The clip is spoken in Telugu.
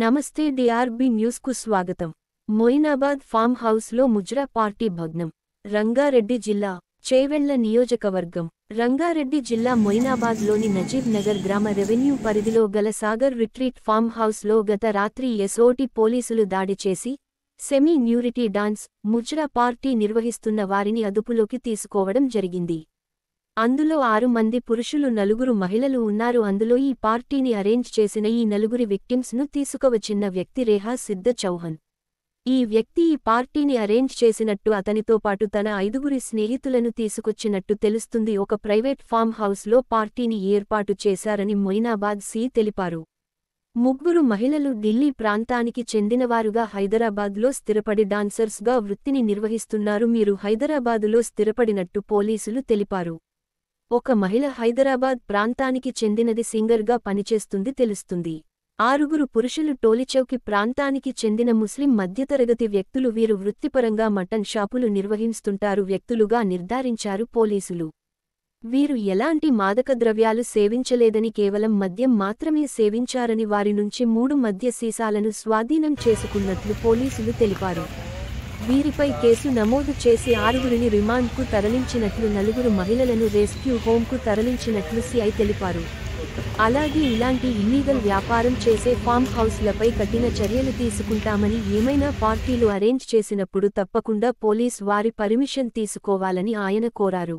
నమస్తే డిఆర్బి న్యూస్ కు స్వాగతం. మొయినాబాద్ ఫామ్ హౌస్ లో ముజ్రా పార్టీ భగ్నం. రంగారెడ్డి జిల్లా చేవెళ్ల నియోజకవర్గం. రంగారెడ్డి జిల్లా మొయినాబాద్ లోని నజీబ్ నగర్ గ్రామ రెవెన్యూ పరిధిలో గల సాగర్ రిట్రీట్ ఫామ్ హౌస్ లో గత రాత్రి ఎస్ఓటి పోలీసులు దాడి చేసి సెమీ న్యూరిటీ డాన్స్ ముజ్రా పార్టీ నిర్వహిస్తున్న వారిని అదుపులోకి తీసుకోవడం జరిగింది. అందులో 6 మంది పురుషులు 4 మహిళలు ఉన్నారు. అందులో ఈ పార్టీని అరేంజ్ చేసిన ఈ 4 విక్టిమ్స్ ను తీసుకువచ్చిన వ్యక్తి రేహా సిద్ధ చౌహాన్. ఈ వ్యక్తి ఈ పార్టీని అరేంజ్ చేసినట్టు అతనితో పాటు తన 5 స్నేహితులను తీసుకొచ్చినట్టు తెలుస్తుంది. ఒక ప్రైవేట్ ఫామ్ హౌస్ లో పార్టీని ఏర్పాటు చేశారని మొయినాబాద్ సి తెలిపారు. 3 మహిళలు ఢిల్లీ ప్రాంతానికి చెందినవారుగా హైదరాబాద్లో స్థిరపడి డాన్సర్స్ గా వృత్తిని నిర్వహిస్తున్నారు. మీరు హైదరాబాదులో స్థిరపడినట్టు పోలీసులు తెలిపారు. ఒక మహిళ హైదరాబాద్ ప్రాంతానికి చెందినది సింగర్గా పనిచేస్తుంది తెలుస్తుంది. 6 పురుషులు టోలిచౌకి ప్రాంతానికి చెందిన ముస్లిం మధ్యతరగతి వ్యక్తులు. వీరు వృత్తిపరంగా మటన్ షాపులు నిర్వహిస్తుంటారు వ్యక్తులుగా నిర్ధారించారు పోలీసులు. వీరు ఎలాంటి మాదక ద్రవ్యాలు సేవించలేదని కేవలం మద్యం మాత్రమే సేవించారని వారి నుంచి 3 మద్య సీసాలను స్వాధీనం చేసుకున్నట్లు పోలీసులు తెలిపారు. వీరిపై కేసు నమోదు చేసి 6 రిమాండ్కు తరలించినట్లు 4 మహిళలను రెస్క్యూ హోంకు తరలించినట్లు సిఐ తెలిపారు. అలాగే ఇలాంటి ఇల్లీగల్ వ్యాపారం చేసే ఫామ్ హౌస్లపై కఠిన చర్యలు తీసుకుంటామని, ఏమైనా పార్టీలు అరేంజ్ చేసినప్పుడు తప్పకుండా పోలీస్ వారి పర్మిషన్ తీసుకోవాలని ఆయన కోరారు.